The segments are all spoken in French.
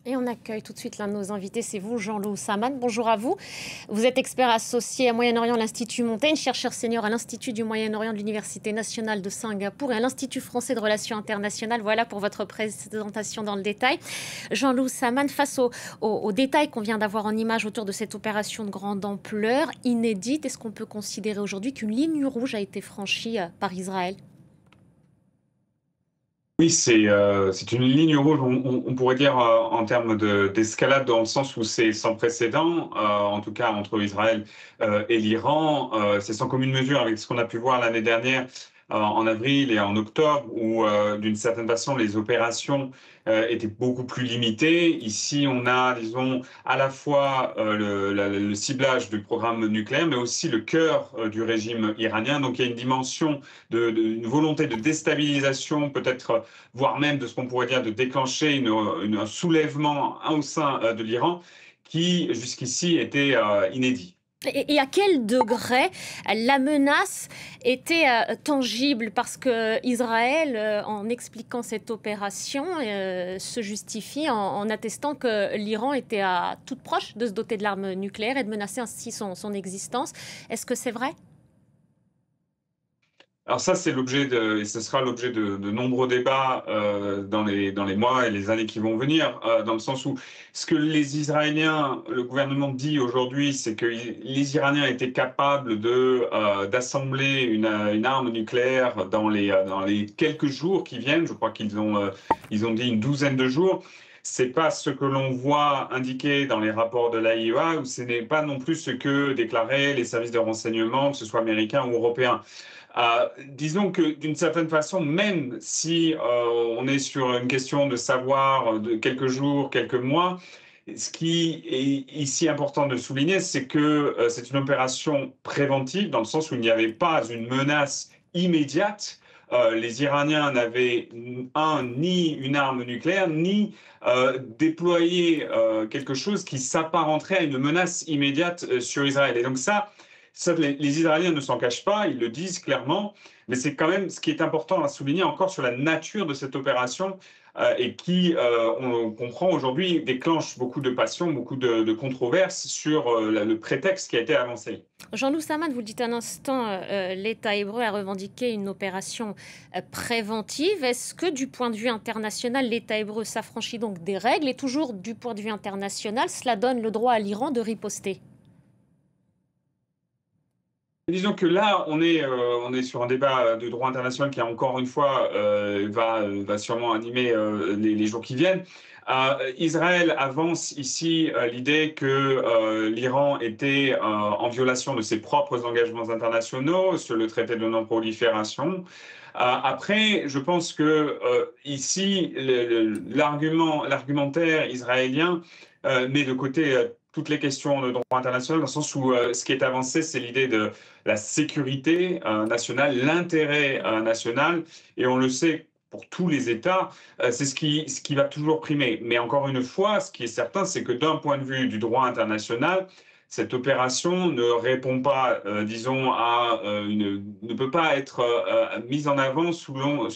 Et on accueille tout de suite l'un de nos invités, c'est vous, Jean-Loup Saman. Bonjour à vous. Vous êtes expert associé à Moyen-Orient à l'Institut Montaigne, chercheur senior à l'Institut du Moyen-Orient de l'Université nationale de Singapour et à l'Institut français de relations internationales. Voilà pour votre présentation dans le détail. Jean-Loup Saman, face aux détails qu'on vient d'avoir en image autour de cette opération de grande ampleur, inédite, est-ce qu'on peut considérer aujourd'hui qu'une ligne rouge a été franchie par Israël ? Oui, c'est une ligne rouge, on pourrait dire en termes d'escalade, dans le sens où c'est sans précédent, en tout cas entre Israël et l'Iran. C'est sans commune mesure avec ce qu'on a pu voir l'année dernière, en avril et en octobre, où d'une certaine façon les opérations étaient beaucoup plus limitées. Ici, on a, disons, à la fois le ciblage du programme nucléaire, mais aussi le cœur du régime iranien. Donc il y a une dimension une volonté de déstabilisation, peut-être voire même de ce qu'on pourrait dire de déclencher un soulèvement au sein de l'Iran qui jusqu'ici était inédit. Et à quel degré la menace était tangible? Parce que Israël, en expliquant cette opération, se justifie en attestant que l'Iran était toute proche de se doter de l'arme nucléaire et de menacer ainsi son existence. Est-ce que c'est vrai? Alors ça, c'est et ce sera l'objet de nombreux débats dans les mois et les années qui vont venir, dans le sens où ce que les Israéliens, le gouvernement dit aujourd'hui, c'est que les Iraniens étaient capables d'assembler une arme nucléaire dans les quelques jours qui viennent. Je crois ils ont dit une douzaine de jours. C'est pas ce que l'on voit indiqué dans les rapports de l'AIEA, ou ce n'est pas non plus ce que déclaraient les services de renseignement, que ce soit américains ou européens. Disons que d'une certaine façon, même si on est sur une question de savoir de quelques jours, quelques mois, ce qui est ici important de souligner, c'est que c'est une opération préventive, dans le sens où il n'y avait pas une menace immédiate. Les Iraniens n'avaient ni une arme nucléaire, ni déployé quelque chose qui s'apparenterait à une menace immédiate sur Israël. Et donc ça, les Israéliens ne s'en cachent pas, ils le disent clairement, mais c'est quand même ce qui est important à souligner encore sur la nature de cette opération et qui, on comprend aujourd'hui, déclenche beaucoup de passions, beaucoup de controverses sur le prétexte qui a été avancé. Jean-Loup Saman, vous le dites un instant, l'État hébreu a revendiqué une opération préventive. Est-ce que du point de vue international, l'État hébreu s'affranchit donc des règles et toujours du point de vue international, cela donne le droit à l'Iran de riposter? Disons que là, on est sur un débat de droit international qui, encore une fois, va sûrement animer les jours qui viennent. Israël avance ici l'idée que l'Iran était en violation de ses propres engagements internationaux sur le traité de non-prolifération. Après, je pense que ici, l'argumentaire israélien met de côté toutes les questions de droit international, dans le sens où ce qui est avancé, c'est l'idée de la sécurité nationale, l'intérêt national, et on le sait pour tous les États, c'est ce qui va toujours primer. Mais encore une fois, ce qui est certain, c'est que d'un point de vue du droit international, cette opération ne répond pas, disons, ne peut pas être mise en avant selon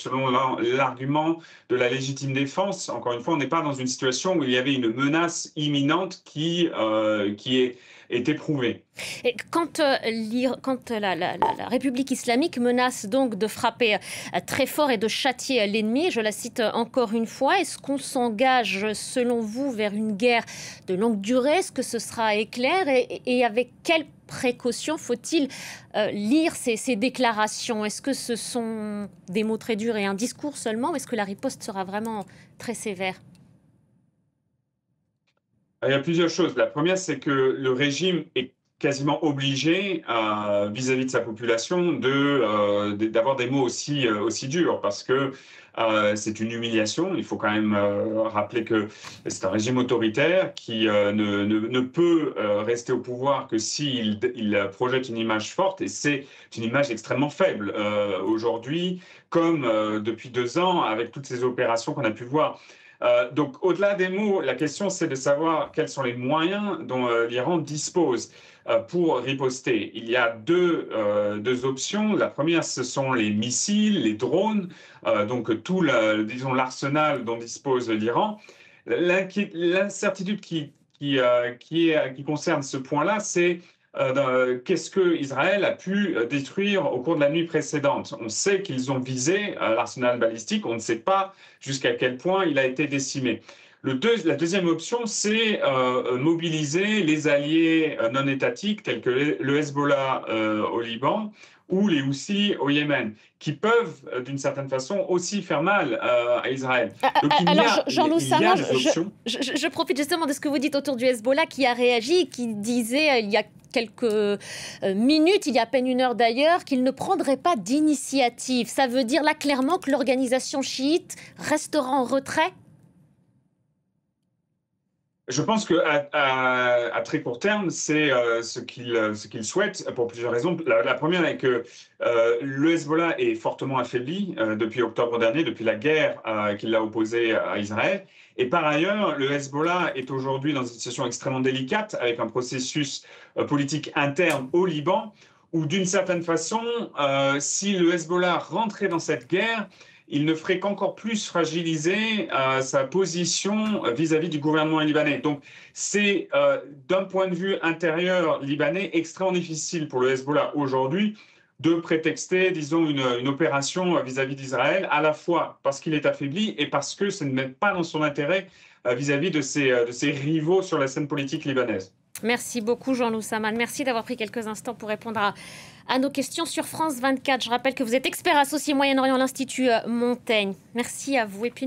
l'argument de la légitime défense. Encore une fois, on n'est pas dans une situation où il y avait une menace imminente est éprouvée. Et quand la République islamique menace donc de frapper très fort et de châtier l'ennemi, je la cite encore une fois, est-ce qu'on s'engage selon vous vers une guerre de longue durée? Est-ce que ce sera éclair et avec quelles précautions faut-il lire ces déclarations? Est-ce que ce sont des mots très durs et un discours seulement, ou est-ce que la riposte sera vraiment très sévère? Il y a plusieurs choses. La première, c'est que le régime est quasiment obligé vis-à-vis de sa population d'avoir des mots aussi durs, parce que c'est une humiliation. Il faut quand même rappeler que c'est un régime autoritaire qui ne peut rester au pouvoir que s'il projette une image forte, et c'est une image extrêmement faible aujourd'hui, comme depuis 2 ans, avec toutes ces opérations qu'on a pu voir. Donc, au-delà des mots, la question, c'est de savoir quels sont les moyens dont l'Iran dispose pour riposter. Il y a deux options. La première, ce sont les missiles, les drones, donc tout disons, l'arsenal dont dispose l'Iran. L'incertitude qui concerne ce point-là, c'est qu'est-ce que Israël a pu détruire au cours de la nuit précédente. On sait qu'ils ont visé l'arsenal balistique, on ne sait pas jusqu'à quel point il a été décimé. La deuxième option, c'est mobiliser les alliés non étatiques tels que le Hezbollah au Liban ou les Houthis au Yémen, qui peuvent d'une certaine façon aussi faire mal à Israël. Donc je profite justement de ce que vous dites autour du Hezbollah qui a réagi, qui disait il y a quelques minutes, il y a à peine une heure d'ailleurs, qu'il ne prendrait pas d'initiative. Ça veut dire là clairement que l'organisation chiite restera en retrait? Je pense qu'à très court terme, c'est ce qu'il souhaite pour plusieurs raisons. La première est que le Hezbollah est fortement affaibli depuis octobre dernier, depuis la guerre qu'il a opposée à Israël. Et par ailleurs, le Hezbollah est aujourd'hui dans une situation extrêmement délicate avec un processus politique interne au Liban où, d'une certaine façon, si le Hezbollah rentrait dans cette guerre, il ne ferait qu'encore plus fragiliser sa position vis-à-vis du gouvernement libanais. Donc, c'est d'un point de vue intérieur libanais extrêmement difficile pour le Hezbollah aujourd'hui de prétexter, disons, une opération vis-à-vis d'Israël, à la fois parce qu'il est affaibli et parce que ce n'est pas dans son intérêt vis-à-vis de ses rivaux sur la scène politique libanaise. Merci beaucoup, Jean-Loup Saman. Merci d'avoir pris quelques instants pour répondre à nos questions sur France 24. Je rappelle que vous êtes expert associé Moyen-Orient à l'Institut Montaigne. Merci à vous. Et puis